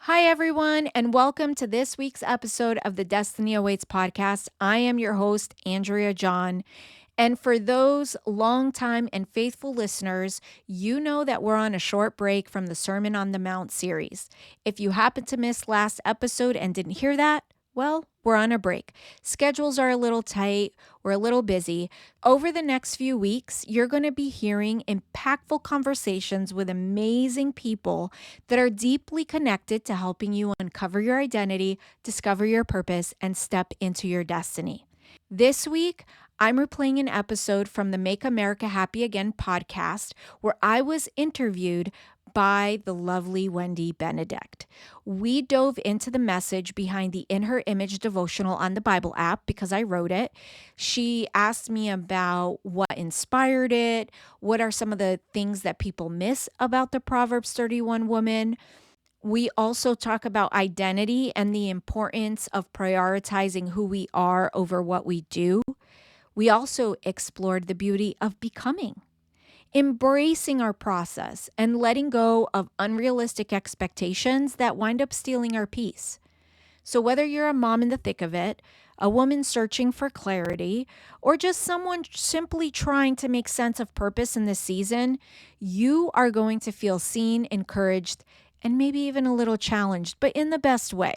Hi, everyone, and welcome to this week's episode of the Destiny Awaits podcast. I am your host, Andrea John. And for those longtime and faithful listeners, you know that we're on a short break from the Sermon on the Mount series. If you happen to miss last episode and didn't hear that, well, we're on a break. Schedules are a little tight, we're a little busy. Over the next few weeks, you're going to be hearing impactful conversations with amazing people that are deeply connected to helping you uncover your identity, discover your purpose, and step into your destiny. This week, I'm replaying an episode from the Make America Happy Again podcast where I was interviewed by the lovely Wendy Benedict. We dove into the message behind the In Her Image devotional on the Bible app because I wrote it. She asked me about what inspired it, what are some of the things that people miss about the Proverbs 31 woman. We also talk about identity and the importance of prioritizing who we are over what we do. We also explored the beauty of becoming, embracing our process, and letting go of unrealistic expectations that wind up stealing our peace. So, whether you're a mom in the thick of it, a woman searching for clarity, or just someone simply trying to make sense of purpose in this season, you are going to feel seen, encouraged, and maybe even a little challenged, but in the best way.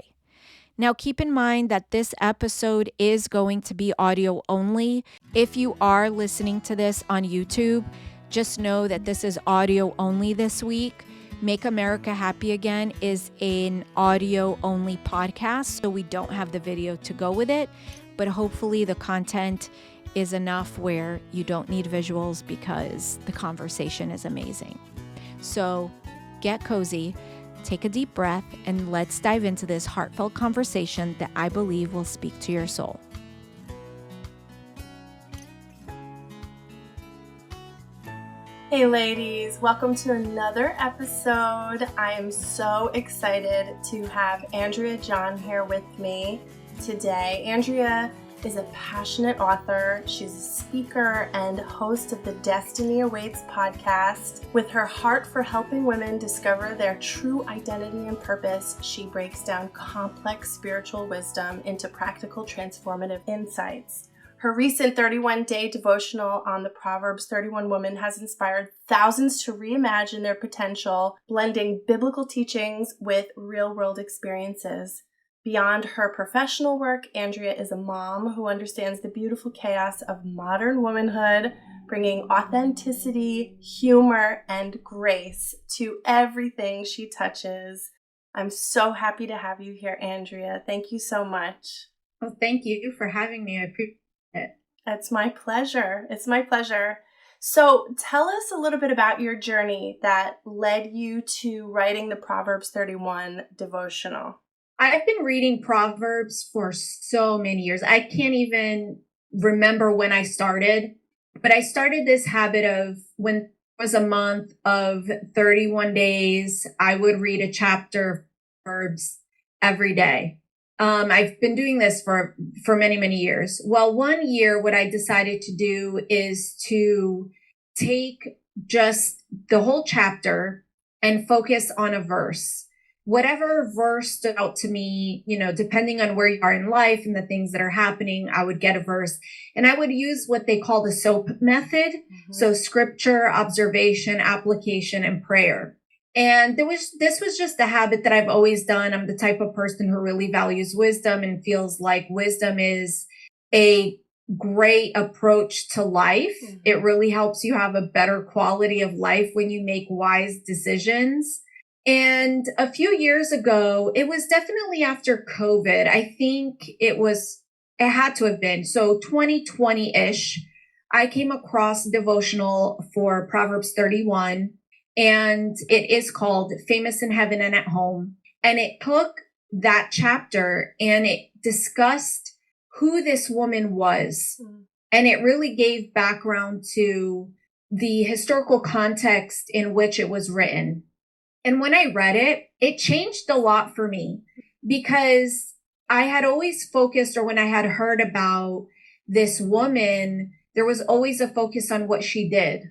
Now, keep in mind that this episode is going to be audio only. If you are listening to this on YouTube, just know that this is audio only this week. Make America Happy Again is an audio only podcast, so we don't have the video to go with it, but hopefully the content is enough where you don't need visuals because the conversation is amazing. So get cozy. Take a deep breath and let's dive into this heartfelt conversation that I believe will speak to your soul. Hey ladies, welcome to another episode. I am so excited to have Andrea John here with me today. Andrea is a passionate author. She's a speaker and host of the Destiny Awaits podcast. With her heart for helping women discover their true identity and purpose, she breaks down complex spiritual wisdom into practical, transformative insights. Her recent 31-day devotional on the Proverbs 31 woman has inspired thousands to reimagine their potential, blending biblical teachings with real-world experiences. Beyond her professional work, Andrea is a mom who understands the beautiful chaos of modern womanhood, bringing authenticity, humor, and grace to everything she touches. I'm so happy to have you here, Andrea. Thank you so much. Well, thank you for having me. I appreciate it. It's my pleasure. It's my pleasure. So tell us a little bit about your journey that led you to writing the Proverbs 31 devotional. I've been reading Proverbs for so many years. I can't even remember when I started, but I started this habit of when it was a month of 31 days, I would read a chapter of Proverbs every day. I've been doing this for many, many years. Well, one year, what I decided to do is to take just the whole chapter and focus on a verse. Whatever verse stood out to me, depending on where you are in life and the things that are happening, I would get a verse and I would use what they call the SOAP method. Mm-hmm. So scripture, observation, application, and prayer. And this was just a habit that I've always done. I'm the type of person who really values wisdom and feels like wisdom is a great approach to life. Mm-hmm. It really helps you have a better quality of life when you make wise decisions. And a few years ago, it was definitely after COVID. I think it had to have been. So 2020-ish, I came across a devotional for Proverbs 31, and it is called Famous in Heaven and at Home. And it took that chapter and it discussed who this woman was. And it really gave background to the historical context in which it was written. And when I read it, it changed a lot for me because I had always focused, or when I had heard about this woman, there was always a focus on what she did.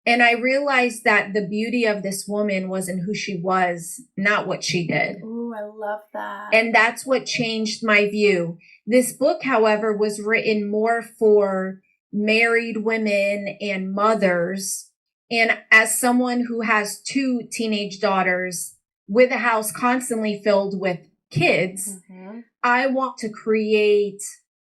And I realized that the beauty of this woman was in who she was, not what she did. Ooh, I love that. And that's what changed my view. This book, however, was written more for married women and mothers. And as someone who has 2 teenage daughters with a house constantly filled with kids, I want to create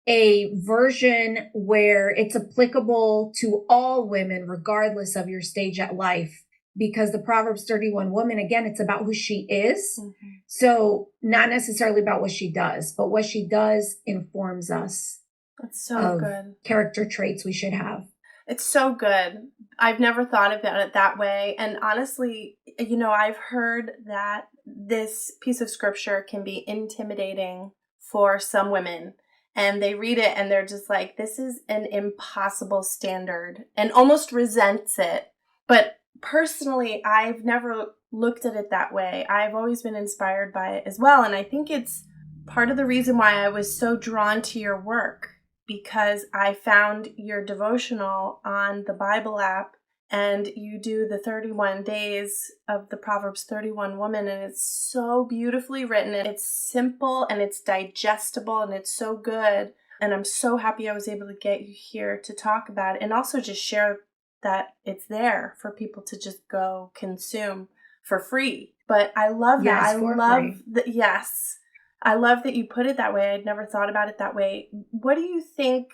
a version where it's applicable to all women, regardless of your stage at life. Because the Proverbs 31 woman, again, it's about who she is. So not necessarily about what she does, but what she does informs us. That's so good. Character traits we should have. It's so good. I've never thought about it that way. And honestly, I've heard that this piece of scripture can be intimidating for some women. And they read it and they're just like, this is an impossible standard, and almost resents it. But personally, I've never looked at it that way. I've always been inspired by it as well. And I think it's part of the reason why I was so drawn to your work, because I found your devotional on the Bible app, and you do the 31 days of the Proverbs 31 woman, and it's so beautifully written, and it's simple, and it's digestible, and it's so good. And I'm so happy I was able to get you here to talk about it, and also just share that it's there for people to just go consume for free. But I love that. I love that. Yes. I love that you put it that way. I'd never thought about it that way. What do you think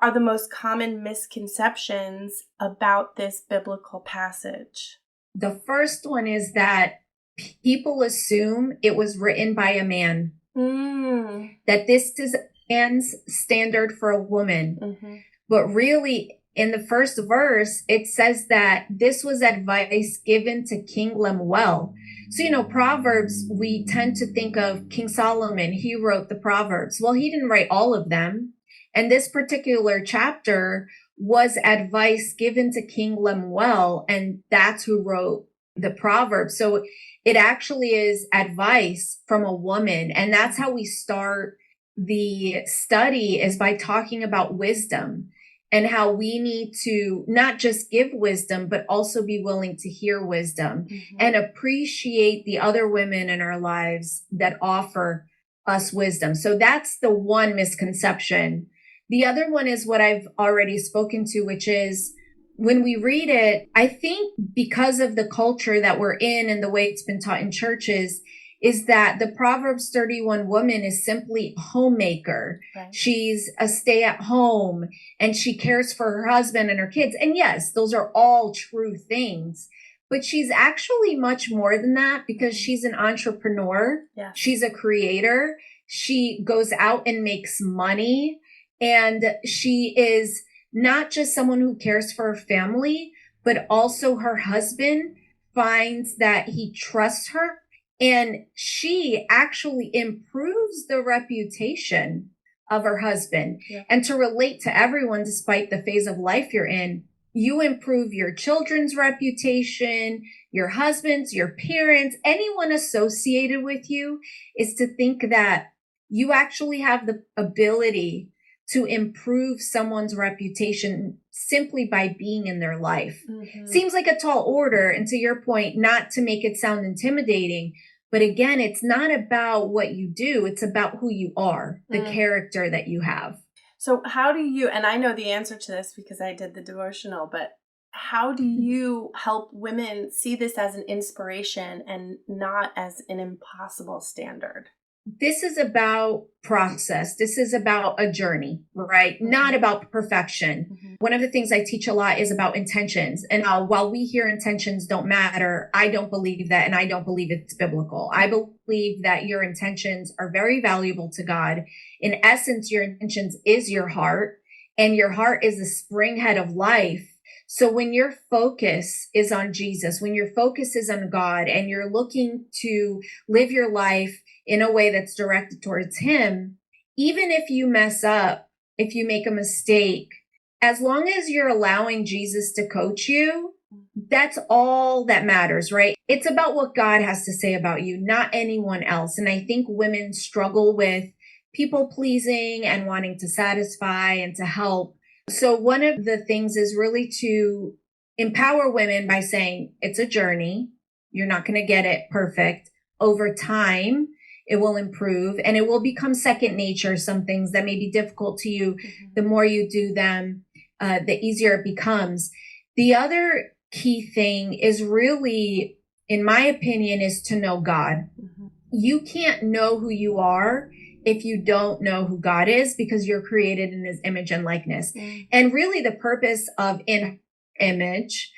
are the most common misconceptions about this biblical passage? The first one is that people assume it was written by a man. That this is a man's standard for a woman. But really, in the first verse, it says that this was advice given to King Lemuel. So, Proverbs, we tend to think of King Solomon. He wrote the Proverbs. Well, he didn't write all of them. And this particular chapter was advice given to King Lemuel, and that's who wrote the Proverbs. So it actually is advice from a woman. And that's how we start the study, is by talking about wisdom, and how we need to not just give wisdom, but also be willing to hear wisdom and appreciate the other women in our lives that offer us wisdom. So that's the one misconception. The other one is what I've already spoken to, which is when we read it, I think because of the culture that we're in and the way it's been taught in churches, is that the Proverbs 31 woman is simply a homemaker. Right. She's a stay-at-home, and she cares for her husband and her kids. And yes, those are all true things. But she's actually much more than that, because she's an entrepreneur. Yeah. She's a creator. She goes out and makes money. And she is not just someone who cares for her family, but also her husband finds that he trusts her. And she actually improves the reputation of her husband. Yeah. And to relate to everyone, despite the phase of life you're in, you improve your children's reputation, your husband's, your parents, anyone associated with you, is to think that you actually have the ability to improve someone's reputation simply by being in their life. Seems like a tall order. And to your point, not to make it sound intimidating, but again, it's not about what you do. It's about who you are, the character that you have. So how do you, and I know the answer to this because I did the devotional, but how do you help women see this as an inspiration and not as an impossible standard? This is about process. This is about a journey, right? Not about perfection. One of the things I teach a lot is about intentions. And while we hear intentions don't matter, I don't believe that, and I don't believe it's biblical. I believe that your intentions are very valuable to God. In essence, your intentions is your heart, and your heart is the springhead of life. So when your focus is on Jesus, when your focus is on God, and you're looking to live your life in a way that's directed towards Him, even if you mess up, if you make a mistake, as long as you're allowing Jesus to coach you, that's all that matters, right? It's about what God has to say about you, not anyone else. And I think women struggle with people pleasing and wanting to satisfy and to help. So one of the things is really to empower women by saying it's a journey. You're not going to get it perfect over time. it will improve, and it will become second nature. Some things that may be difficult to you, the more you do them, the easier it becomes. The other key thing is really, in my opinion, is to know God. You can't know who you are if you don't know who God is, because you're created in his image and likeness. And really the purpose of in image,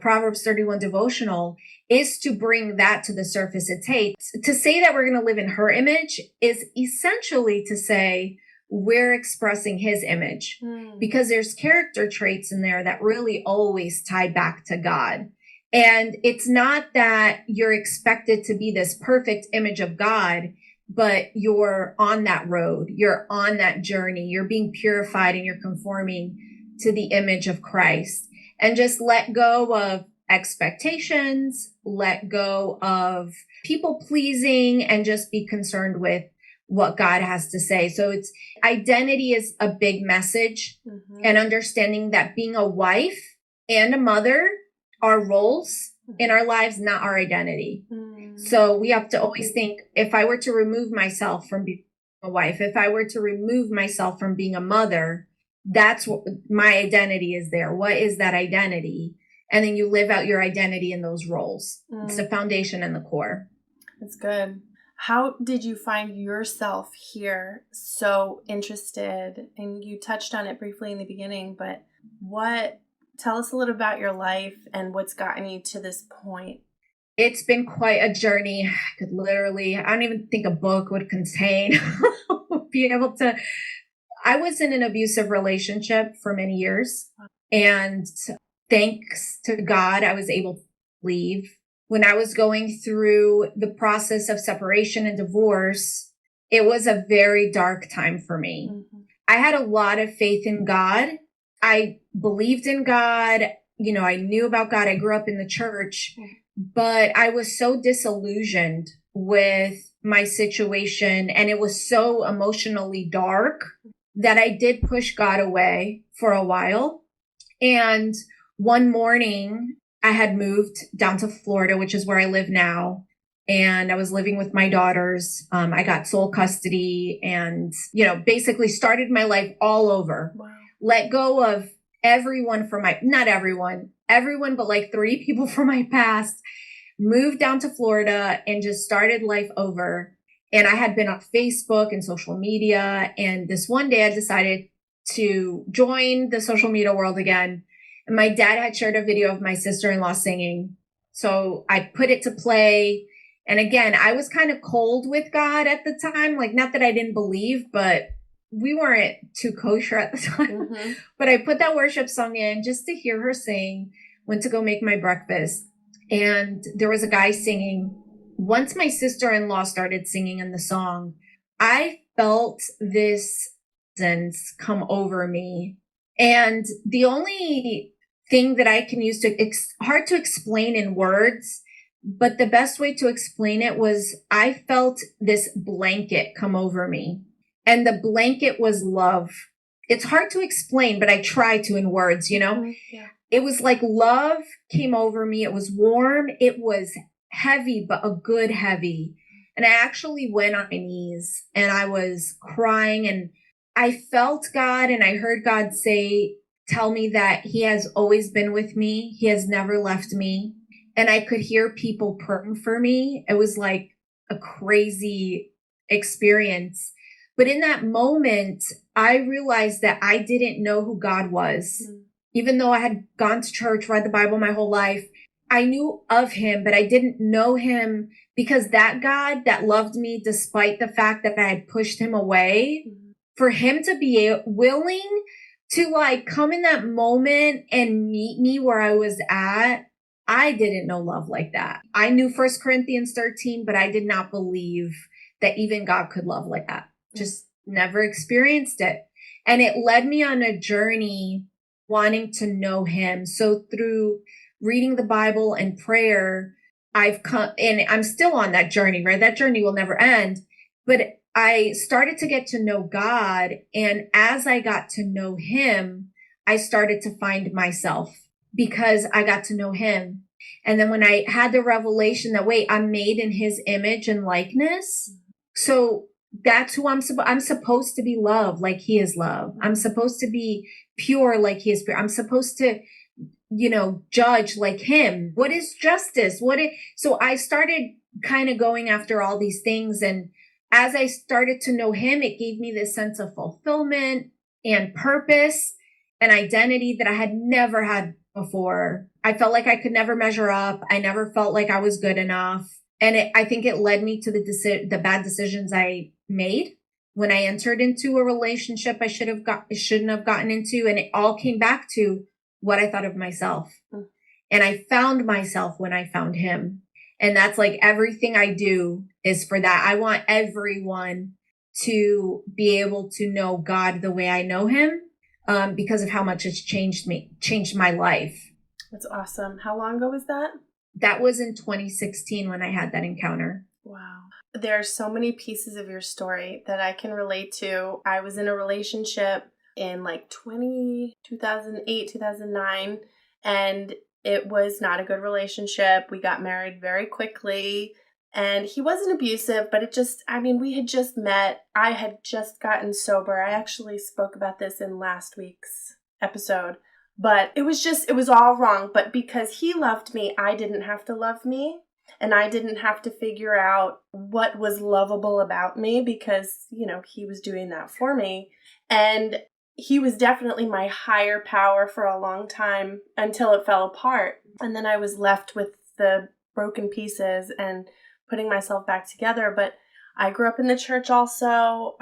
Proverbs 31 devotional is to bring that to the surface. It takes to say that we're going to live in her image is essentially to say we're expressing his image, because there's character traits in there that really always tie back to God. And it's not that you're expected to be this perfect image of God, but you're on that road, you're on that journey, you're being purified and you're conforming to the image of Christ. And just let go of expectations, let go of people pleasing, and just be concerned with what God has to say. So it's identity is a big message, and understanding that being a wife and a mother are roles in our lives, not our identity. So we have to always think, if I were to remove myself from being a wife, if I were to remove myself from being a mother, that's what my identity is there. What is that identity? And then you live out your identity in those roles. It's the foundation and the core. That's good. How did you find yourself here so interested? And you touched on it briefly in the beginning, but tell us a little about your life and what's gotten you to this point. It's been quite a journey. I don't even think a book would contain being able to. I was in an abusive relationship for many years, and thanks to God, I was able to leave. When I was going through the process of separation and divorce, it was a very dark time for me. I had a lot of faith in God. I believed in God. I knew about God. I grew up in the church, but I was so disillusioned with my situation, and it was so emotionally dark that I did push God away for a while. And one morning I had moved down to Florida, which is where I live now. And I was living with my daughters. I got sole custody and, basically started my life all over. Wow. Let go of everyone not everyone, but like 3 people from my past, moved down to Florida and just started life over. And I had been on Facebook and social media. And this one day I decided to join the social media world again. And my dad had shared a video of my sister-in-law singing. So I put it to play. And again, I was kind of cold with God at the time. Like, not that I didn't believe, but we weren't too kosher at the time. But I put that worship song in just to hear her sing, went to go make my breakfast. And there was a guy singing. Once my sister-in-law started singing in the song, I felt this presence come over me. And the only thing that I can use hard to explain in words, but the best way to explain it was I felt this blanket come over me. And the blanket was love. It's hard to explain, but I try to in words, Yeah. It was like love came over me. It was warm. It was heavy, but a good heavy. And I actually went on my knees and I was crying, and I felt God, and I heard God tell me that he has always been with me. He has never left me. And I could hear people praying for me. It was like a crazy experience. But in that moment, I realized that I didn't know who God was. Even though I had gone to church, read the Bible my whole life, I knew of him, but I didn't know him, because that God that loved me despite the fact that I had pushed him away, for him to be willing to come in that moment and meet me where I was at, I didn't know love like that. I knew 1 Corinthians 13, but I did not believe that even God could love like that. Just never experienced it. And it led me on a journey wanting to know him. So through reading the Bible and prayer, I've come, and I'm still on that journey, right? That journey will never end. But I started to get to know God. And as I got to know him, I started to find myself, because I got to know him. And then when I had the revelation that, wait, I'm made in his image and likeness, So that's who I'm supposed to be love like he is love. I'm supposed to be pure like he is pure. I'm supposed to, judge like him. What is justice? So I started kind of going after all these things. And as I started to know him, it gave me this sense of fulfillment and purpose and identity that I had never had before. I felt like I could never measure up. I never felt like I was good enough. And I think it led me to the bad decisions I made when I entered into a relationship shouldn't have gotten into. And it all came back to what I thought of myself. And I found myself when I found him. And that's like everything I do is for that. I want everyone to be able to know God the way I know him, because of how much it's changed my life. That's awesome. How long ago was that? That was in 2016 when I had that encounter. Wow. There are so many pieces of your story that I can relate to. I was in a relationship in like 2008, 2009, and it was not a good relationship. We got married very quickly, and he wasn't abusive, but we had just met. I had just gotten sober. I actually spoke about this in last week's episode, but it was all wrong. But because he loved me, I didn't have to love me. And I didn't have to figure out what was lovable about me because, he was doing that for me. And he was definitely my higher power for a long time until it fell apart. And then I was left with the broken pieces and putting myself back together. But I grew up in the church also,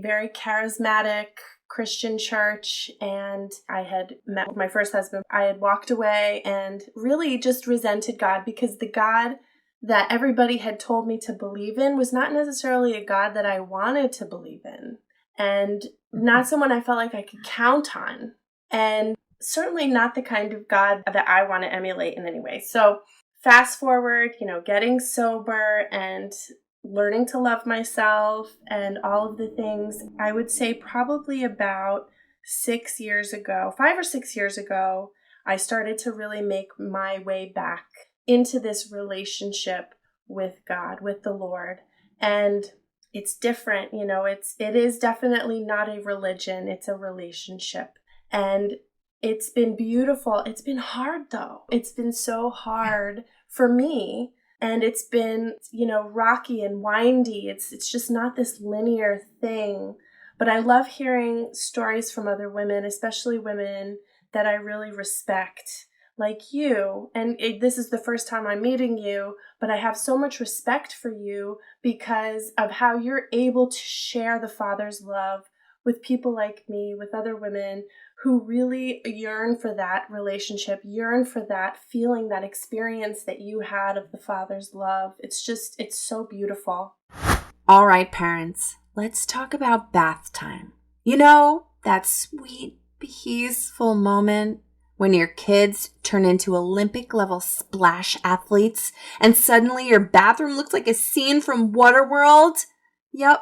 very charismatic Christian church, and I had met with my first husband. I had walked away and really just resented God because the God that everybody had told me to believe in was not necessarily a God that I wanted to believe in, and not someone I felt like I could count on, and certainly not the kind of God that I want to emulate in any way. So fast forward, getting sober and learning to love myself and all of the things, I would say probably about 5 or 6 years ago, I started to really make my way back into this relationship with God, with the Lord. And it's different, it is definitely not a religion, it's a relationship. And it's been beautiful. It's been hard though. It's been so hard for me. And it's been, rocky and windy. It's just not this linear thing. But I love hearing stories from other women, especially women that I really respect, like you. And this is the first time I'm meeting you, but I have so much respect for you because of how you're able to share the Father's love with people like me, with other women who really yearn for that relationship, yearn for that feeling, that experience that you had of the Father's love. It's so beautiful. All right, parents, let's talk about bath time. That sweet, peaceful moment when your kids turn into Olympic-level splash athletes and suddenly your bathroom looks like a scene from Waterworld? Yep,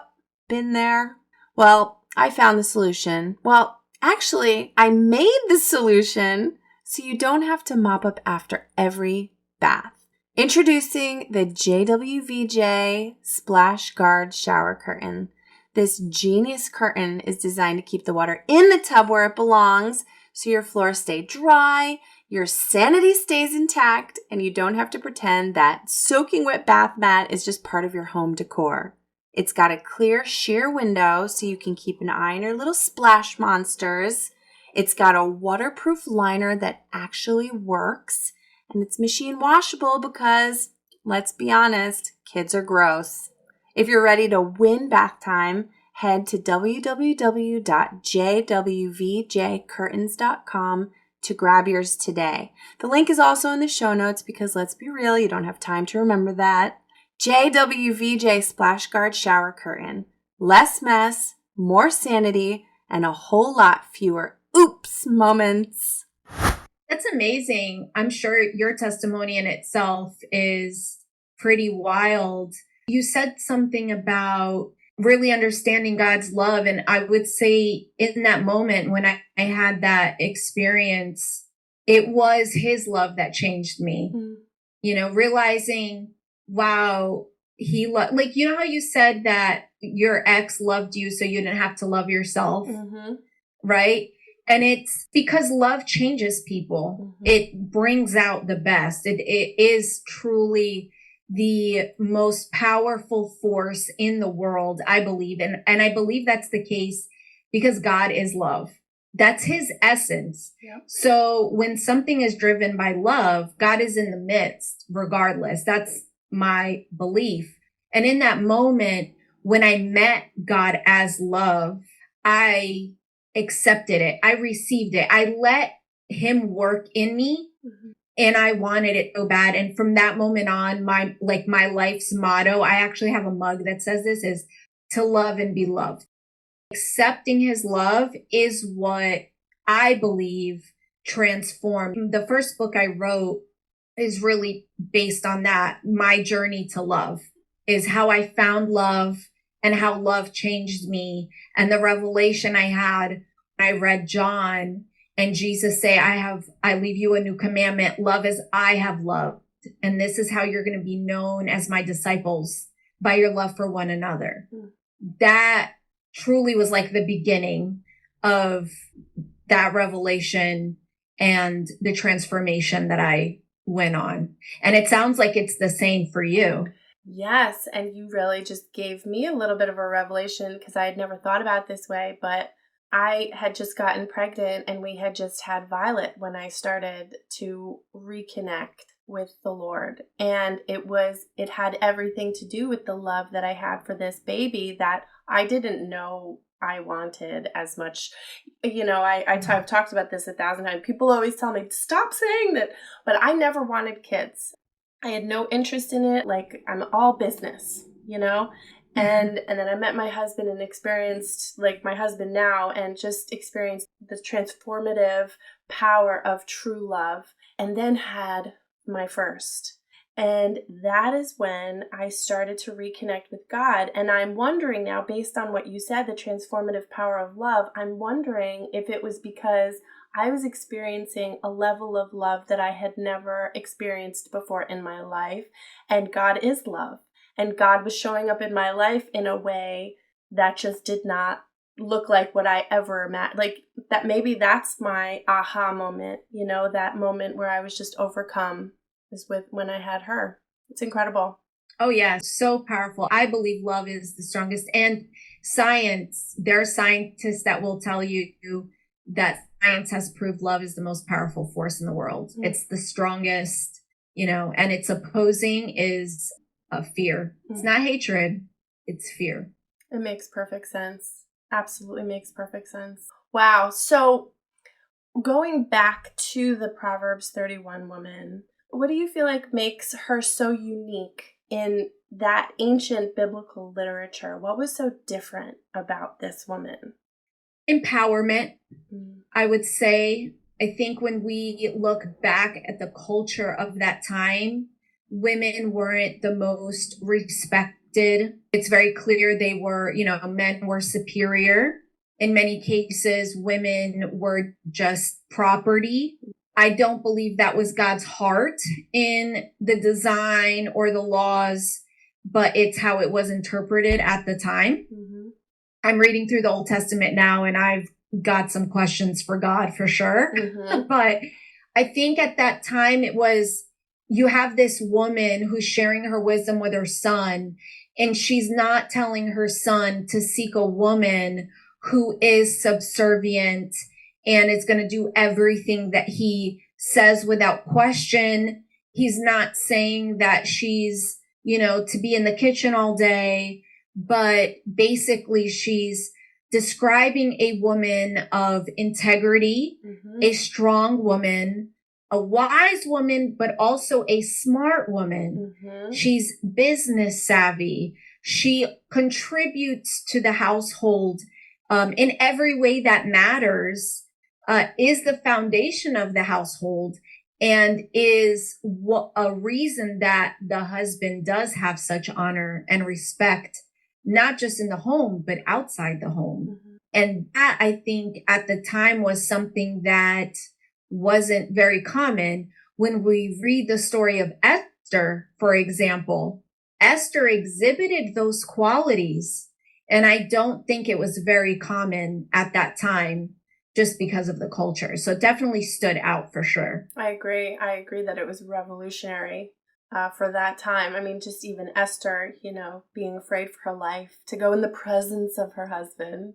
been there. Well, I found the solution. Well, actually, I made the solution so you don't have to mop up after every bath. Introducing the JWVJ Splash Guard Shower Curtain. This genius curtain is designed to keep the water in the tub where it belongs so your floors stay dry, your sanity stays intact, and you don't have to pretend that soaking wet bath mat is just part of your home decor. It's got a clear sheer window so you can keep an eye on your little splash monsters. It's got a waterproof liner that actually works. And it's machine washable because, let's be honest, kids are gross. If you're ready to win bath time, head to www.jwvjcurtains.com to grab yours today. The link is also in the show notes because let's be real, you don't have time to remember that. JWVJ Splash Guard Shower Curtain. Less mess, more sanity, and a whole lot fewer oops moments. That's amazing. I'm sure your testimony in itself is pretty wild. You said something about really understanding God's love. And I would say in that moment when I had that experience, it was his love that changed me. Realizing, wow, like, you know how you said that your ex loved you so you didn't have to love yourself, right? And it's because love changes people. It brings out the best. It is truly the most powerful force in the world, I believe. And I believe that's the case because God is love. That's his essence. Yep. So when something is driven by love, God is in the midst, regardless. That's my belief. And in that moment, when I met God as love, I accepted it. I received it. I let him work in me and I wanted it so bad. And from that moment on, my life's motto, I actually have a mug that says this, is to love and be loved. Accepting his love is what I believe transformed. The first book I wrote is really based on that. My journey to love is how I found love and how love changed me. And the revelation I had when I read John and Jesus say, I leave you a new commandment. Love as I have loved. And this is how you're going to be known as my disciples, by your love for one another. That truly was like the beginning of that revelation and the transformation that I went on. And it sounds like it's the same for you. Yes. And you really just gave me a little bit of a revelation because I had never thought about it this way, but I had just gotten pregnant and we had just had Violet when I started to reconnect with the Lord. And it had everything to do with the love that I had for this baby that I didn't know I wanted as much. I've talked about this 1,000 times. People always tell me, stop saying that, but I never wanted kids. I had no interest in it. Like, I'm all business, And then I met my husband and experienced, like my husband now, and just experienced the transformative power of true love, and then had my first. And that is when I started to reconnect with God. And I'm wondering now, based on what you said, the transformative power of love, I'm wondering if it was because I was experiencing a level of love that I had never experienced before in my life. And God is love. And God was showing up in my life in a way that just did not look like what I ever imagined. Like that, maybe that's my aha moment, that moment where I was just overcome is with when I had her. It's incredible. Oh yeah, so powerful. I believe love is the strongest. And there are scientists that will tell you that science has proved love is the most powerful force in the world. It's the strongest, and its opposing is fear. It's not hatred, it's fear. It makes perfect sense. Absolutely makes perfect sense. Wow. So going back to the Proverbs 31 woman, what do you feel like makes her so unique in that ancient biblical literature? What was so different about this woman? Empowerment, I would say. I think when we look back at the culture of that time, women weren't the most respected. It's very clear they were, men were superior. In many cases, women were just property. I don't believe that was God's heart in the design or the laws, but it's how it was interpreted at the time. I'm reading through the Old Testament now, and I've got some questions for God for sure. But I think at that time it was, you have this woman who's sharing her wisdom with her son, and she's not telling her son to seek a woman who is subservient and is going to do everything that he says without question. He's not saying that she's, to be in the kitchen all day, but basically she's describing a woman of integrity, a strong woman, a wise woman, but also a smart woman. She's business savvy. She contributes to the household in every way that matters, is the foundation of the household, and is a reason that the husband does have such honor and respect, not just in the home, but outside the home. And that, I think, at the time was something that wasn't very common. When we read the story of Esther, for example, Esther exhibited those qualities. And I don't think it was very common at that time just because of the culture. So it definitely stood out for sure. I agree. I agree that it was revolutionary for that time. I mean, just even Esther, being afraid for her life to go in the presence of her husband.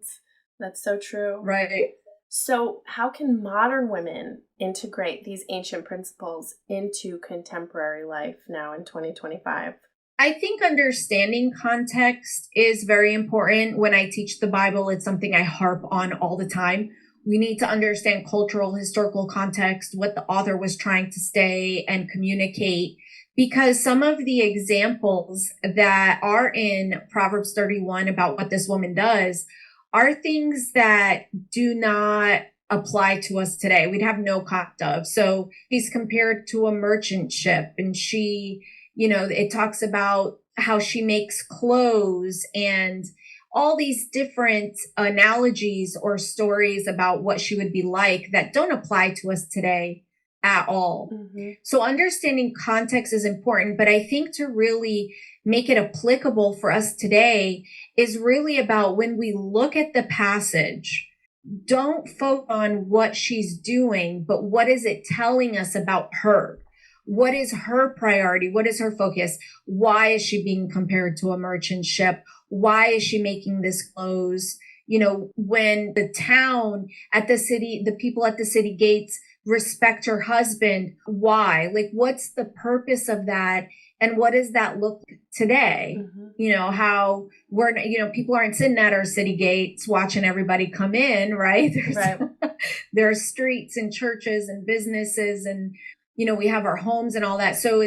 That's so true. Right. So how can modern women integrate these ancient principles into contemporary life now in 2025? I think understanding context is very important. When I teach the Bible, it's something I harp on all the time. We need to understand cultural, historical context, what the author was trying to say and communicate, because some of the examples that are in Proverbs 31 about what this woman does are things that do not apply to us today. We'd have no concept of. So he's compared to a merchant ship, and she, it talks about how she makes clothes and all these different analogies or stories about what she would be like that don't apply to us today at all. Mm-hmm. So understanding context is important, but I think to really make it applicable for us today is really about when we look at the passage, don't focus on what she's doing, but what is it telling us about her? What is her priority? What is her focus? Why is she being compared to a merchant ship? Why is she making this clothes? When the town at the city, the people at the city gates respect her husband, why? Like, what's the purpose of that? And what does that look today? Mm-hmm. How we're, people aren't sitting at our city gates watching everybody come in, right? There are streets and churches and businesses and, we have our homes and all that. So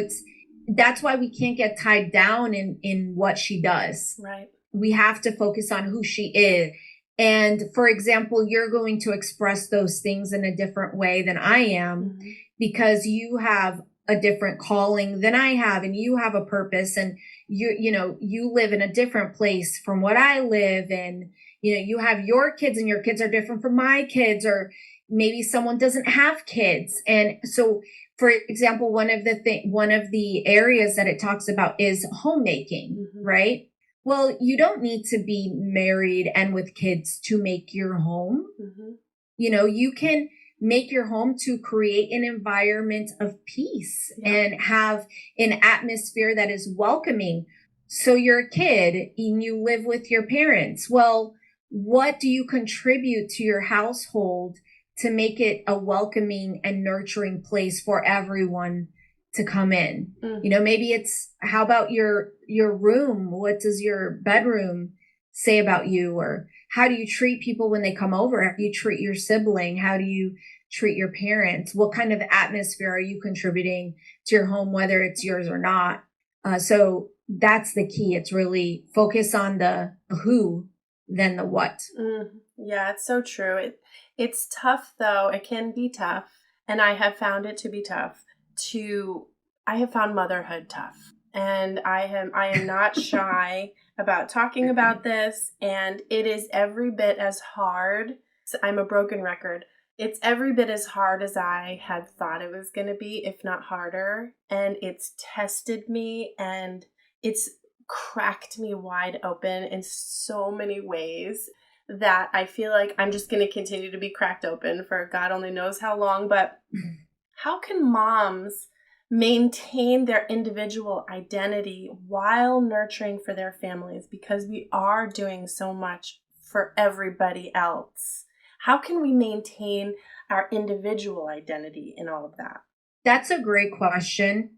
that's why we can't get tied down in what she does. Right. We have to focus on who she is. And for example, you're going to express those things in a different way than I am, mm-hmm. because you have a different calling than I have, and you have a purpose, and you live in a different place from what I live, and you have your kids, and your kids are different from my kids, or maybe someone doesn't have kids. And so, for example, one of the areas that it talks about is homemaking, mm-hmm. right? Well, you don't need to be married and with kids to make your home. Mm-hmm. You can make your home to create an environment of peace, yeah. and have an atmosphere that is welcoming. So you're a kid and you live with your parents. Well, what do you contribute to your household to make it a welcoming and nurturing place for everyone to come in? Mm. Maybe it's, how about your room? What does your bedroom say about you? Or how do you treat people when they come over? How do you treat your sibling? How do you treat your parents? What kind of atmosphere are you contributing to your home, whether it's yours or not? So that's the key. It's really focus on the who than the what. Yeah, it's so true. It's tough though. It can be tough. And I have found it to be tough. I have found motherhood tough, and I am not shy about talking about this, and it is every bit as hard. I'm a broken record. It's every bit as hard as I had thought it was going to be, if not harder, and it's tested me, and it's cracked me wide open in so many ways that I feel like I'm just going to continue to be cracked open for God only knows how long. But how can moms maintain their individual identity while nurturing for their families? Because we are doing so much for everybody else. How can we maintain our individual identity in all of that? That's a great question.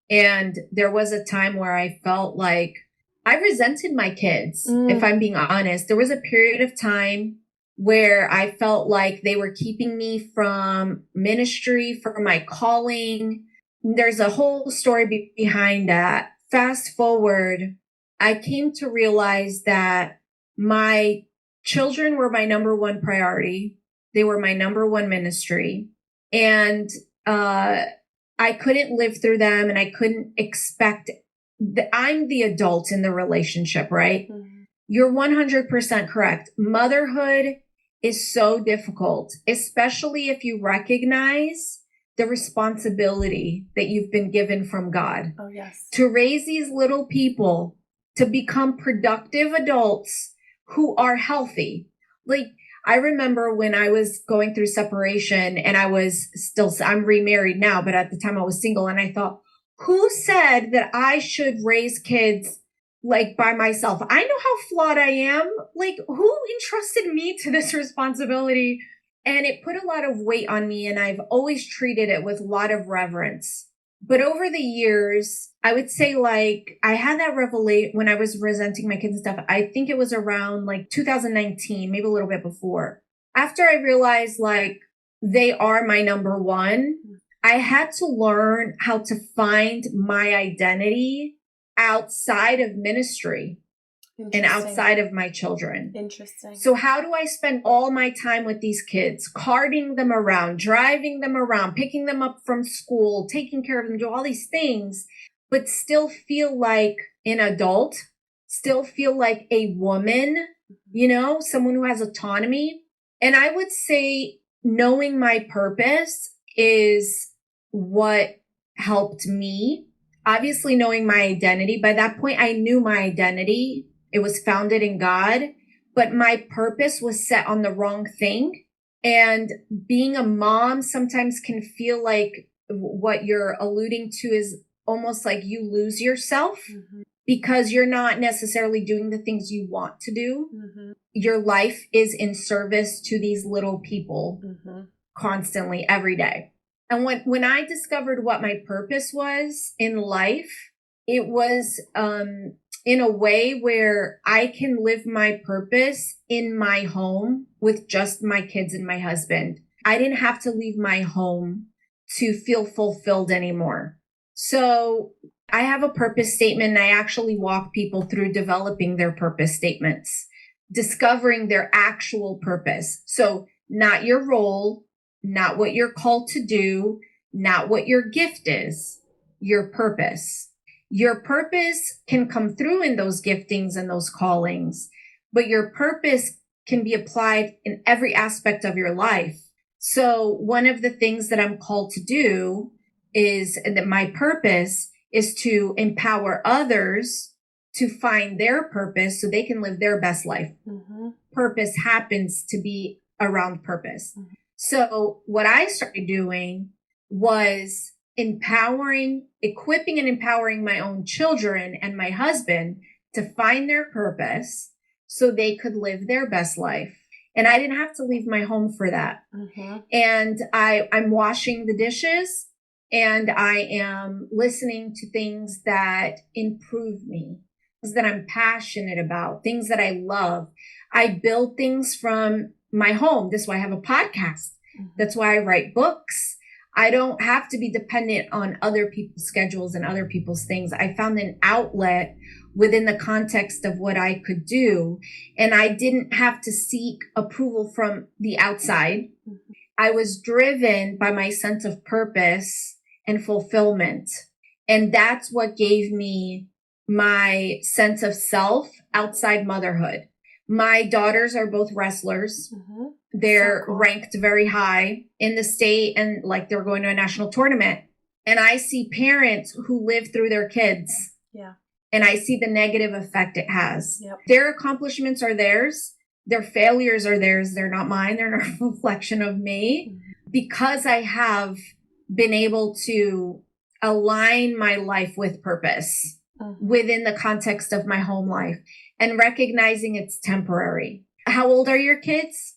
And there was a time where I felt like I resented my kids, if I'm being honest. There was a period of time where I felt like they were keeping me from ministry, from my calling. There's a whole story behind that. Fast forward, I came to realize that my children were my number one priority. They were my number one ministry. And I couldn't live through them, and I couldn't expect I'm the adult in the relationship, right? Mm-hmm. You're 100% correct. Motherhood is so difficult, especially if you recognize the responsibility that you've been given from God Oh, yes. to raise these little people to become productive adults who are healthy. Like, I remember when I was going through separation and I'm remarried now, but at the time I was single, and I thought, who said that I should raise kids like by myself? I know how flawed I am. Like, who entrusted me to this responsibility? And it put a lot of weight on me, and I've always treated it with a lot of reverence. But over the years, I would say, like, I had that revelation when I was presenting my kids and stuff. I think it was around like 2019, maybe a little bit before. After I realized, like, they are my number one, I had to learn how to find my identity outside of ministry and outside of my children. Interesting. So how do I spend all my time with these kids, carting them around, driving them around, picking them up from school, taking care of them, do all these things, but still feel like an adult, still feel like a woman, someone who has autonomy? And I would say knowing my purpose is what helped me. Obviously, knowing my identity. By that point, I knew my identity. It was founded in God, but my purpose was set on the wrong thing. And being a mom sometimes can feel like what you're alluding to is almost like you lose yourself because you're not necessarily doing the things you want to do. Your life is in service to these little people constantly, every day. And when I discovered what my purpose was in life, it was in a way where I can live my purpose in my home with just my kids and my husband. I didn't have to leave my home to feel fulfilled anymore. So I have a purpose statement, and I actually walk people through developing their purpose statements, discovering their actual purpose. So not your role, not what you're called to do, not what your gift is, your purpose. Your purpose can come through in those giftings and those callings, but your purpose can be applied in every aspect of your life. So one of the things that I'm called to do is that my purpose is to empower others to find their purpose so they can live their best life. Purpose happens to be around purpose. So what I started doing was equipping and empowering my own children and my husband to find their purpose so they could live their best life. And I didn't have to leave my home for that. And I'm washing the dishes, and I am listening to things that improve me, things that I'm passionate about, things that I love. I build things from my home. That's why I have a podcast. That's why I write books. I don't have to be dependent on other people's schedules and other people's things. I found an outlet within the context of what I could do, and I didn't have to seek approval from the outside. I was driven by my sense of purpose and fulfillment. And that's what gave me my sense of self outside motherhood. My daughters are both wrestlers. They're so cool. Ranked very high in the state, and like they're going to a national tournament. And I see parents who live through their kids. Yeah. And I see the negative effect it has. Yep. Their accomplishments are theirs. Their failures are theirs. They're not mine. They're not a reflection of me. Because I have been able to align my life with purpose within the context of my home life and recognizing it's temporary. How old are your kids?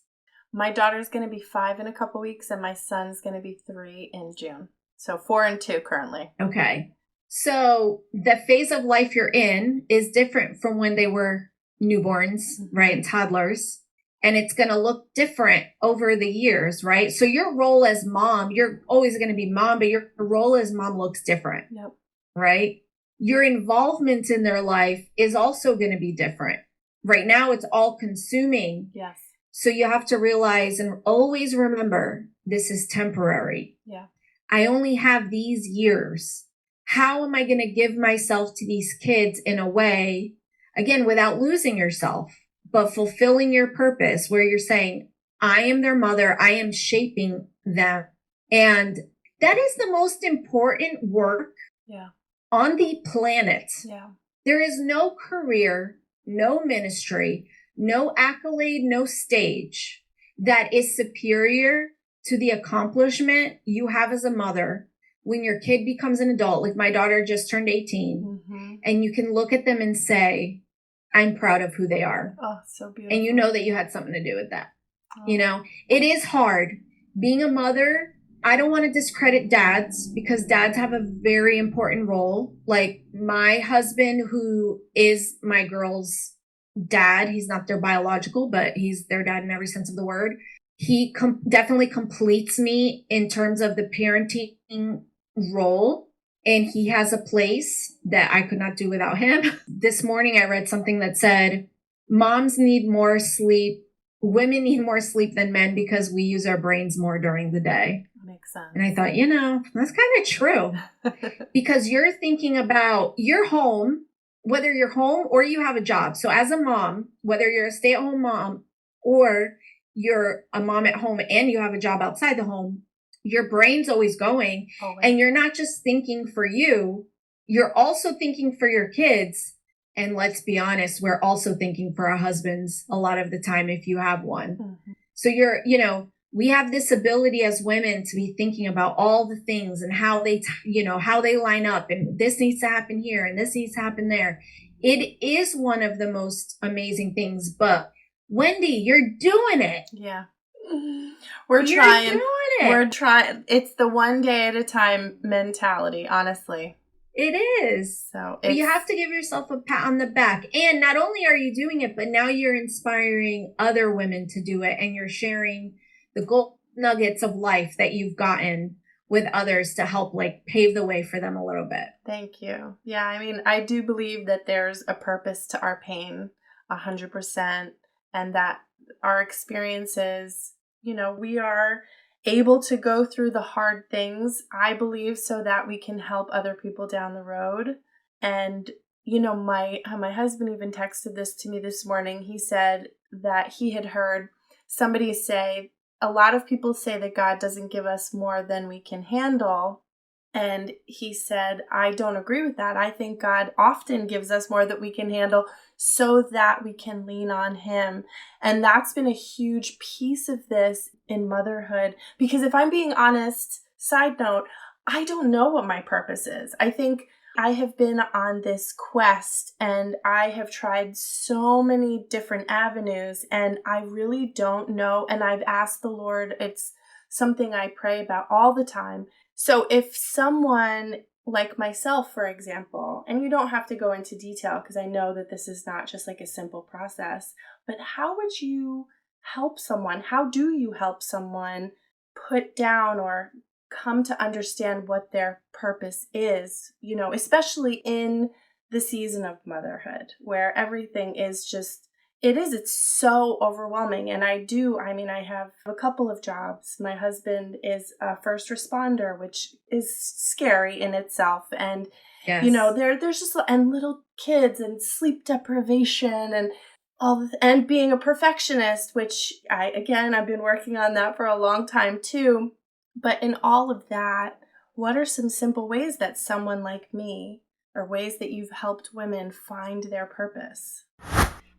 My daughter's going to be 5 in a couple weeks, and my son's going to be 3 in June. So 4 and 2 currently. Okay. So the phase of life you're in is different from when they were newborns, right? And toddlers. And it's going to look different over the years, right? So your role as mom, you're always going to be mom, but your role as mom looks different, Yep. right? Your involvement in their life is also going to be different. Right now, it's all consuming. Yes. So you have to realize and always remember, this is temporary. Yeah. I only have these years. How am I going to give myself to these kids in a way, again, without losing yourself, but fulfilling your purpose where you're saying, I am their mother. I am shaping them. And That is the most important work Yeah. on the planet. Yeah. There is no career, no ministry, no accolade, no stage that is superior to the accomplishment you have as a mother when your kid becomes an adult. Like my daughter just turned 18, and you can look at them and say, I'm proud of who they are. Oh, so beautiful. And you know that you had something to do with that. You know, it is hard being a mother. I don't want to discredit dads because dads have a very important role. Like my husband, who is my girl's dad, he's not their biological, but he's their dad in every sense of the word. He definitely completes me in terms of the parenting role. And he has a place that I could not do without him. This morning, I read something that said, moms need more sleep. Women need more sleep than men because we use our brains more during the day. Makes sense. And I thought, you know, that's kind of true because you're thinking about your home, whether you're home or you have a job. So as a mom, whether you're a stay-at-home mom or you're a mom at home and you have a job outside the home, your brain's always going. And you're not just thinking for you, you're also thinking for your kids. And let's be honest, we're also thinking for our husbands a lot of the time if you have one. So we have this ability as women to be thinking about all the things and how they, how they line up, and this needs to happen here and this needs to happen there. It is one of the most amazing things, but Wendy, you're doing it. Yeah. We're trying. You're doing it. We're trying. It's the one day at a time mentality, honestly. It is. So you have to give yourself a pat on the back. And not only are you doing it, but now you're inspiring other women to do it, and you're sharing the gold nuggets of life that you've gotten with others to help pave the way for them a little bit. Thank you. Yeah, I mean, I do believe that there's a purpose to our pain, 100%, and that our experiences, we are able to go through the hard things, I believe, so that we can help other people down the road. And, my husband even texted this to me this morning. He said that he had heard somebody say, a lot of people say that God doesn't give us more than we can handle. And he said, I don't agree with that. I think God often gives us more that we can handle so that we can lean on him. And that's been a huge piece of this in motherhood. Because if I'm being honest, side note, I don't know what my purpose is. I think I have been on this quest and I have tried so many different avenues and I really don't know. And I've asked the Lord, it's something I pray about all the time. So if someone like myself, for example, and you don't have to go into detail because I know that this is not just a simple process, but how would you help someone? How do you help someone put down or come to understand what their purpose is, especially in the season of motherhood where everything is just, it's so overwhelming. And I have a couple of jobs. My husband is a first responder, which is scary in itself. And, yes. There's just, and little kids and sleep deprivation and and being a perfectionist, which I've been working on that for a long time too. But in all of that, what are some simple ways that someone like me, or ways that you've helped women find their purpose?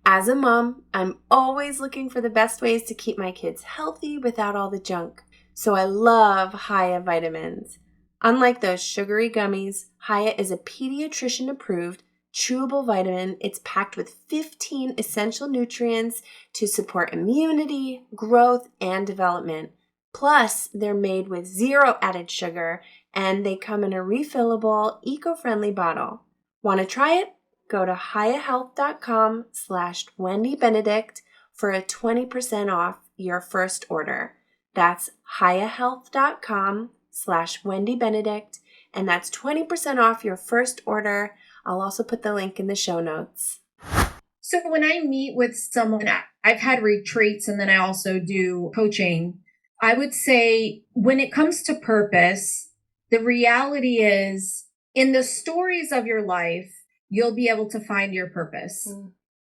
As a mom, I'm always looking for the best ways to keep my kids healthy without all the junk. So I love Haya vitamins. Unlike those sugary gummies, Haya is a pediatrician-approved, chewable vitamin. It's packed with 15 essential nutrients to support immunity, growth, and development. Plus, they're made with 0 added sugar, and they come in a refillable, eco-friendly bottle. Want to try it? Go to hayahealth.com/Wendy Benedict for a 20% off your first order. That's hayahealth.com/Wendy Benedict, and that's 20% off your first order. I'll also put the link in the show notes. So when I meet with someone, I've had retreats and then I also do coaching. I would say when it comes to purpose, the reality is in the stories of your life, you'll be able to find your purpose,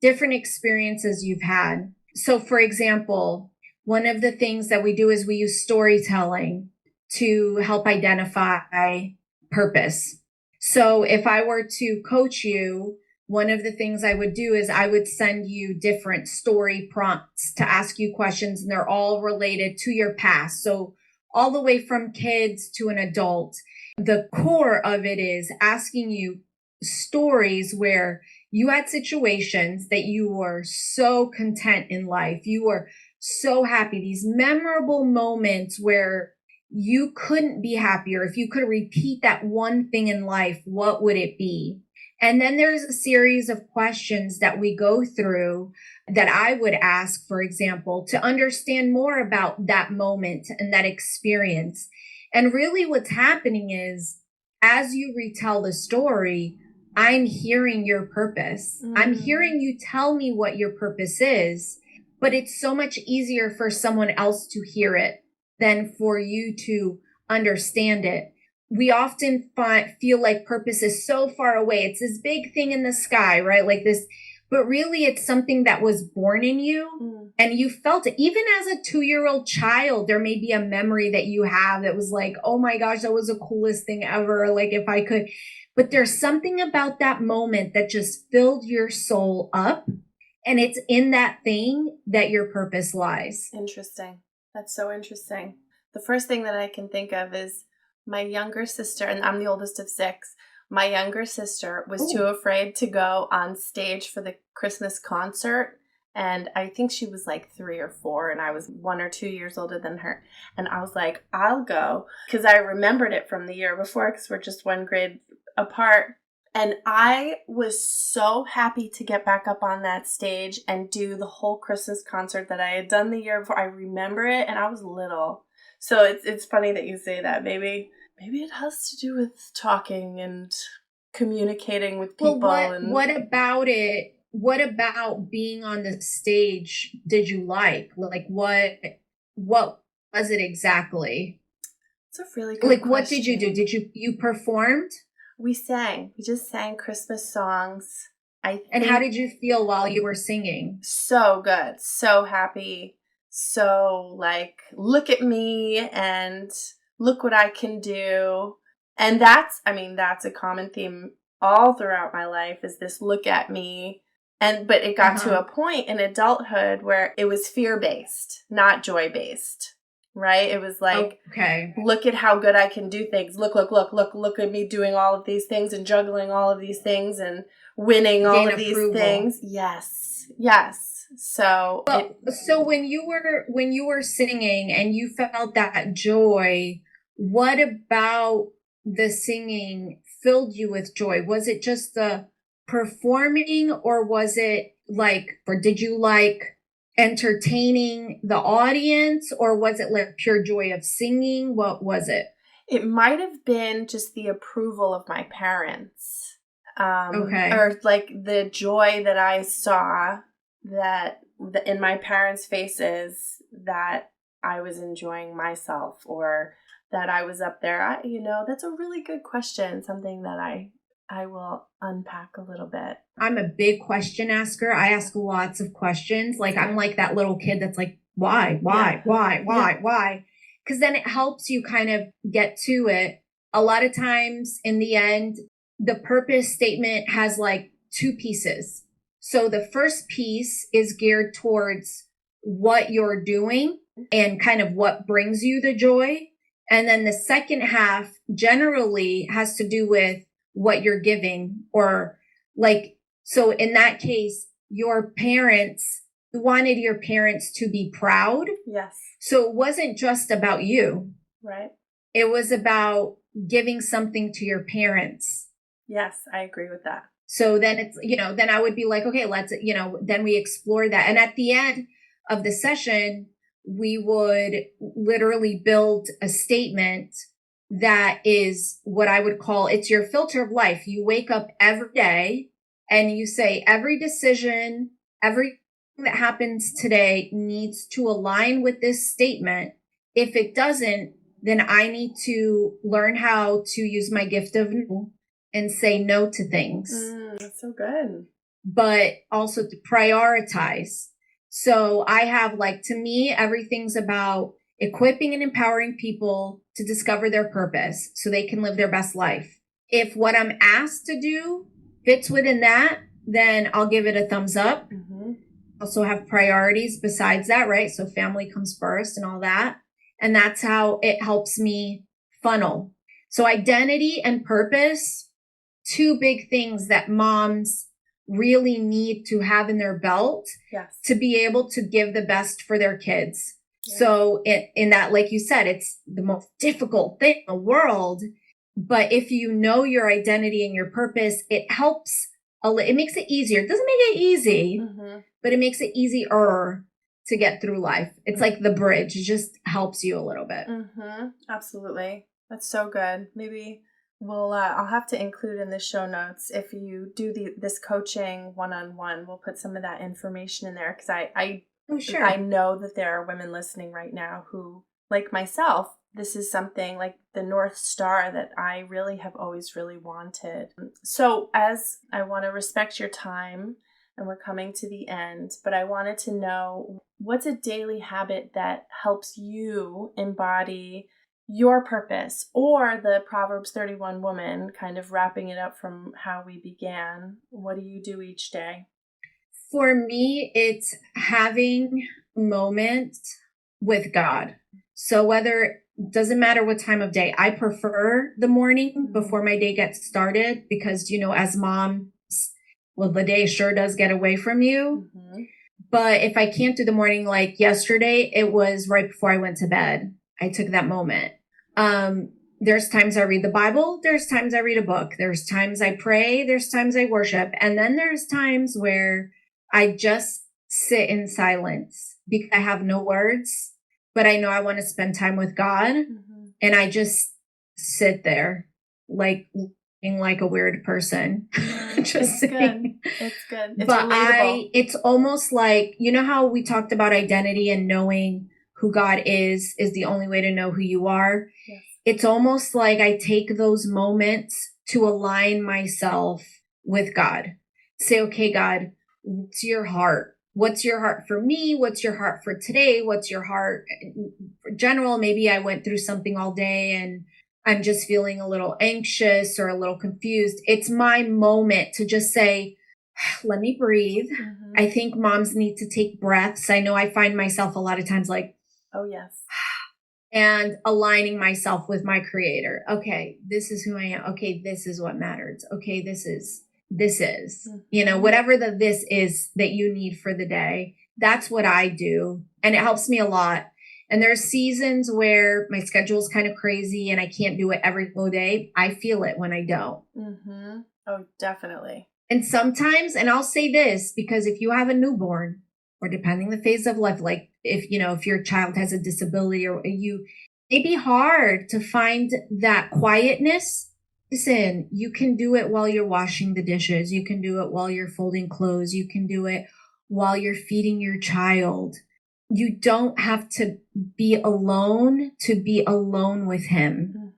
different experiences you've had. So for example, one of the things that we do is we use storytelling to help identify purpose. So if I were to coach you, one of the things I would do is I would send you different story prompts to ask you questions, and they're all related to your past. So all the way from kids to an adult, the core of it is asking you stories where you had situations that you were so content in life. You were so happy, these memorable moments where you couldn't be happier. If you could repeat that one thing in life, what would it be? And then there's a series of questions that we go through that I would ask, for example, to understand more about that moment and that experience. And really what's happening is, as you retell the story, I'm hearing your purpose. I'm hearing you tell me what your purpose is, but it's so much easier for someone else to hear it than for you to understand it. We often feel like purpose is so far away. It's this big thing in the sky, right? Like this, but really it's something that was born in you and you felt it. Even as a 2-year-old child, there may be a memory that you have that was like, oh my gosh, that was the coolest thing ever. Like if I could, but there's something about that moment that just filled your soul up. And it's in that thing that your purpose lies. Interesting. That's so interesting. The first thing that I can think of is my younger sister, and I'm the oldest of 6. My younger sister was too afraid to go on stage for the Christmas concert. And I think she was like 3 or 4, and I was 1 or 2 years older than her. And I was like, I'll go, because I remembered it from the year before, because we're just 1 grade apart. And I was so happy to get back up on that stage and do the whole Christmas concert that I had done the year before. I remember it, and I was little. So it's funny that you say that. Maybe it has to do with talking and communicating with people. Well, what about it? What about being on the stage did you like? Like what was it exactly? It's a really good question. What did you do? You performed? We sang. We just sang Christmas songs. And how did you feel while you were singing? So good. So happy. So like, look at me and look what I can do. And that's a common theme all throughout my life, is this look at me. But it got to a point in adulthood where it was fear-based, not joy-based. Right? It was like, okay, look at how good I can do things. Look at me doing all of these things and juggling all of these things and winning all of these things. Yes. So when you were singing and you felt that joy, what about the singing filled you with joy? Was it just the performing, or was it or did you like entertaining the audience, or was it like pure joy of singing? What was it? It might have been just the approval of my parents. Or like the joy that I saw in my parents' faces, that I was enjoying myself, or that I was up there. That's a really good question. Something that I will unpack a little bit. I'm a big question asker. I ask lots of questions. Like I'm like that little kid that's like, why? Because then it helps you kind of get to it. A lot of times in the end, the purpose statement has like 2 pieces. So the first piece is geared towards what you're doing and kind of what brings you the joy. And then the second half generally has to do with what you're giving, or so in that case, you wanted your parents to be proud. Yes. So it wasn't just about you. Right. It was about giving something to your parents. Yes, I agree with that. So then it's, then I would be like, okay, let's, then we explore that. And at the end of the session, we would literally build a statement that is what I would call, it's your filter of life. You wake up every day and you say, every decision, everything that happens today needs to align with this statement. If it doesn't, then I need to learn how to use my gift of no and say no to things. That's so good. But also to prioritize. So I have to me, everything's about equipping and empowering people to discover their purpose so they can live their best life. If what I'm asked to do fits within that, then I'll give it a thumbs up. Also have priorities besides that, right? So family comes first and all that. And that's how it helps me funnel. So identity and purpose, two big things that moms really need to have in their belt to be able to give the best for their kids. So in that, like you said, it's the most difficult thing in the world. But if you know your identity and your purpose, it helps. It makes it easier. It doesn't make it easy, but it makes it easier to get through life. It's like the bridge. It just helps you a little bit. Absolutely. That's so good. Maybe I'll have to include in the show notes, if you do this coaching one-on-one, we'll put some of that information in there, because I know that there are women listening right now who, like myself, this is something like the North Star that I really have always really wanted. So as I want to respect your time, and we're coming to the end, but I wanted to know, what's a daily habit that helps you embody your purpose, or the Proverbs 31 woman, kind of wrapping it up from how we began? What do you do each day? For me, it's having moments with God. So doesn't matter what time of day, I prefer the morning before my day gets started, because, as moms, well, the day sure does get away from you. But if I can't do the morning, like yesterday, it was right before I went to bed. I took that moment. There's times I read the Bible. There's times I read a book. There's times I pray. There's times I worship. And then there's times where I just sit in silence because I have no words, but I know I want to spend time with God. And I just sit there like a weird person. It's good. It's good. It's but relatable. It's almost like, how we talked about identity and knowing who God is the only way to know who you are. Yes. It's almost like I take those moments to align myself with God. Say, okay, God, what's your heart? What's your heart for me? What's your heart for today? What's your heart for general? Maybe I went through something all day and I'm just feeling a little anxious or a little confused. It's my moment to just say, let me breathe. I think moms need to take breaths. I know I find myself a lot of times like, oh, yes. And aligning myself with my creator. Okay, this is who I am. Okay, this is what matters. Okay, this is, whatever this is that you need for the day. That's what I do. And it helps me a lot. And there's seasons where my schedule is kind of crazy and I can't do it every single day. I feel it when I don't. Oh, definitely. And sometimes, and I'll say this, because if you have a newborn, or depending the phase of life, like if your child has a disability, or it may be hard to find that quietness. Listen, you can do it while you're washing the dishes. You can do it while you're folding clothes. You can do it while you're feeding your child. You don't have to be alone to be alone with him.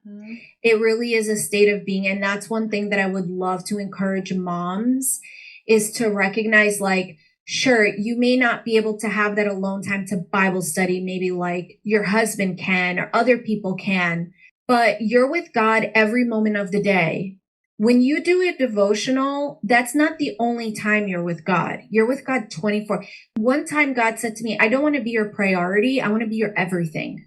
It really is a state of being. And that's one thing that I would love to encourage moms, is to recognize, like, sure, you may not be able to have that alone time to Bible study, maybe like your husband can or other people can, but you're with God every moment of the day. When you do a devotional, that's not the only time you're with God. You're with God 24. One time God said to me, I don't want to be your priority. I want to be your everything.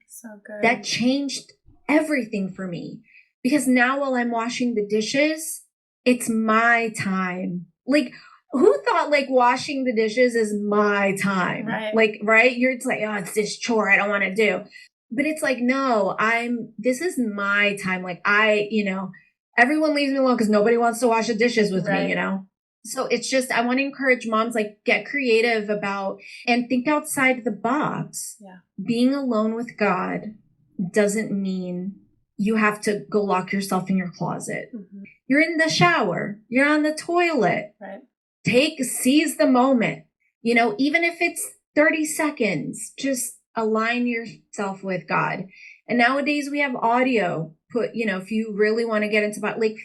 So good. That changed everything for me, because now while I'm washing the dishes, it's my time. Like, who thought like washing the dishes is my time? Right. Like, right? It's like, oh, it's this chore I don't want to do. But it's like, no, this is my time. Like everyone leaves me alone because nobody wants to wash the dishes with me, So it's just, I want to encourage moms, like, get creative about and think outside the box. Yeah. Being alone with God doesn't mean you have to go lock yourself in your closet. You're in the shower. You're on the toilet. Right. Seize the moment, even if it's 30 seconds, just align yourself with God. And nowadays we have audio. If you really want to get into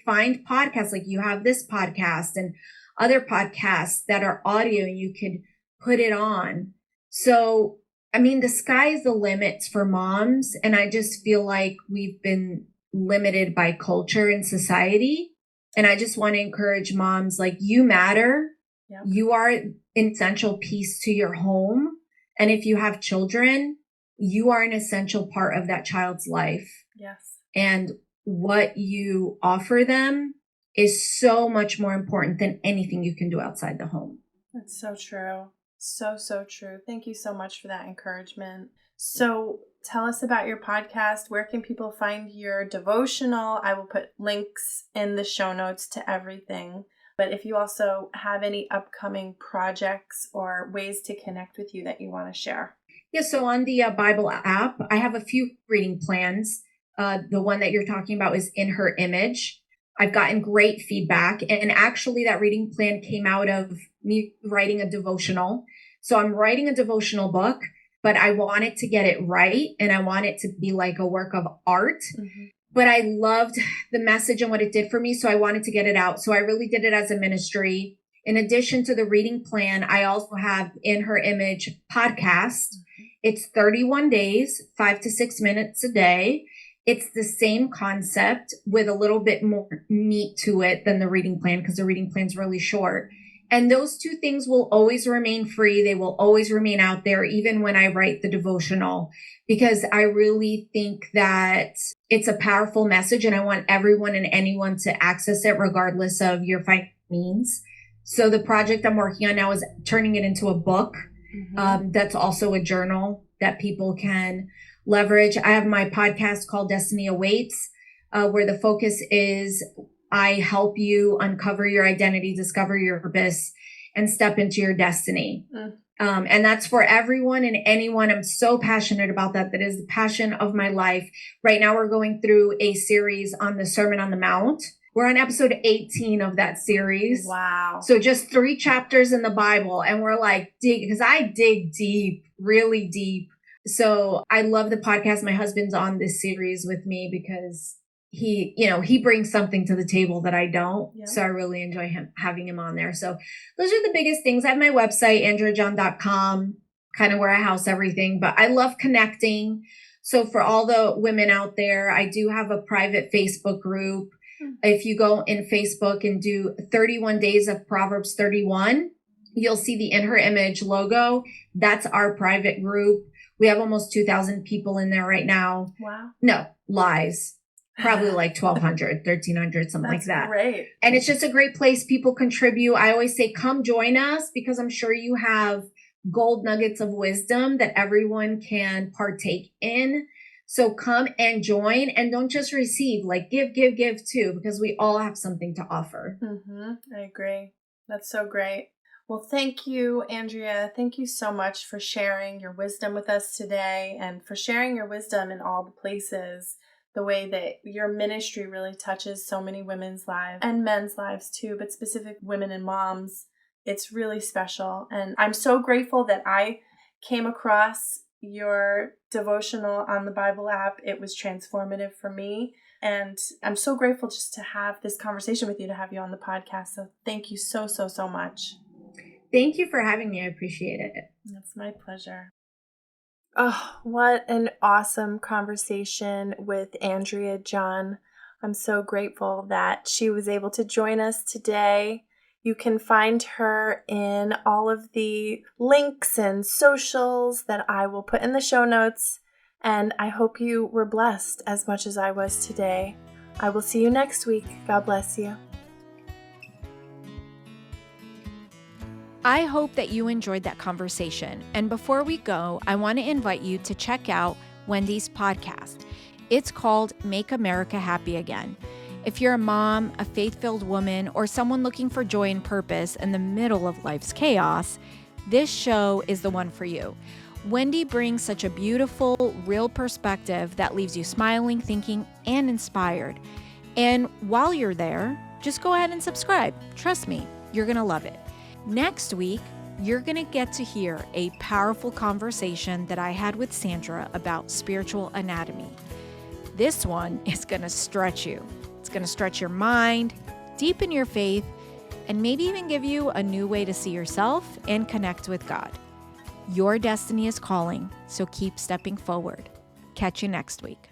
find podcasts, like you have this podcast and other podcasts that are audio, and you could put it on. So I mean, the sky's the limits for moms. And I just feel like we've been limited by culture and society. And I just want to encourage moms, like, you matter. Yep. You are an essential piece to your home. And if you have children, you are an essential part of that child's life. Yes. And what you offer them is so much more important than anything you can do outside the home. That's so true. So, so true. Thank you so much for that encouragement. So tell us about your podcast. Where can people find your devotional? I will put links in the show notes to everything. But if you also have any upcoming projects or ways to connect with you that you want to share. Yeah, so on the Bible app, I have a few reading plans. The one that you're talking about is In Her Image. I've gotten great feedback. And actually, that reading plan came out of me writing a devotional. So I'm writing a devotional book, but I wanted to get it right. And I want it to be like a work of art. Mm-hmm. But I loved the message and what it did for me. So I wanted to get it out. So I really did it as a ministry. In addition to the reading plan, I also have In Her Image podcast. It's 31 days, 5 to 6 minutes a day. It's the same concept with a little bit more meat to it than the reading plan, because the reading plan is really short. And those two things will always remain free. They will always remain out there, even when I write the devotional, because I really think that it's a powerful message and I want everyone and anyone to access it regardless of your financial means. So the project I'm working on now is turning it into a book. Mm-hmm. That's also a journal that people can leverage. I have my podcast called Destiny Awaits, where the focus is I help you uncover your identity, discover your purpose, and step into your destiny. And that's for everyone and anyone. I'm so passionate about that. That is the passion of my life. Right now, we're going through a series on the Sermon on the Mount. We're on episode 18 of that series. Wow. So just 3 chapters in the Bible. And we're like, because I dig deep, really deep. So I love the podcast. My husband's on this series with me because he brings something to the table that I don't. Yeah. So I really enjoy having him on there. So those are the biggest things. I have my website, andreajohn.com, kind of where I house everything, but I love connecting. So for all the women out there, I do have a private Facebook group. If you go in Facebook and do 31 days of Proverbs 31, you'll see the In Her Image logo. That's our private group. We have almost 2,000 people in there right now. Wow. No, lies. Probably like 1,200, 1,300, something like that. That's great. And it's just a great place. People contribute. I always say, come join us, because I'm sure you have gold nuggets of wisdom that everyone can partake in. So come and join, and don't just receive, like give too, because we all have something to offer. Mm-hmm. I agree. That's so great. Well, thank you, Andrea. Thank you so much for sharing your wisdom with us today, and for sharing your wisdom in all the places, the way that your ministry really touches so many women's lives and men's lives too, but specific women and moms. It's really special. And I'm so grateful that I came across your devotional on the Bible app. It was transformative for me. And I'm so grateful just to have this conversation with you, to have you on the podcast. So thank you so, so, so much. Thank you for having me. I appreciate it. It's my pleasure. Oh, what an awesome conversation with Andrea John. I'm so grateful that she was able to join us today. You can find her in all of the links and socials that I will put in the show notes. And I hope you were blessed as much as I was today. I will see you next week. God bless you. I hope that you enjoyed that conversation. And before we go, I want to invite you to check out Wendy's podcast. It's called Make America Happy Again. If you're a mom, a faith-filled woman, or someone looking for joy and purpose in the middle of life's chaos, this show is the one for you. Wendy brings such a beautiful, real perspective that leaves you smiling, thinking, and inspired. And while you're there, just go ahead and subscribe. Trust me, you're going to love it. Next week, you're going to get to hear a powerful conversation that I had with Sandra about spiritual anatomy. This one is going to stretch you. It's going to stretch your mind, deepen your faith, and maybe even give you a new way to see yourself and connect with God. Your destiny is calling, so keep stepping forward. Catch you next week.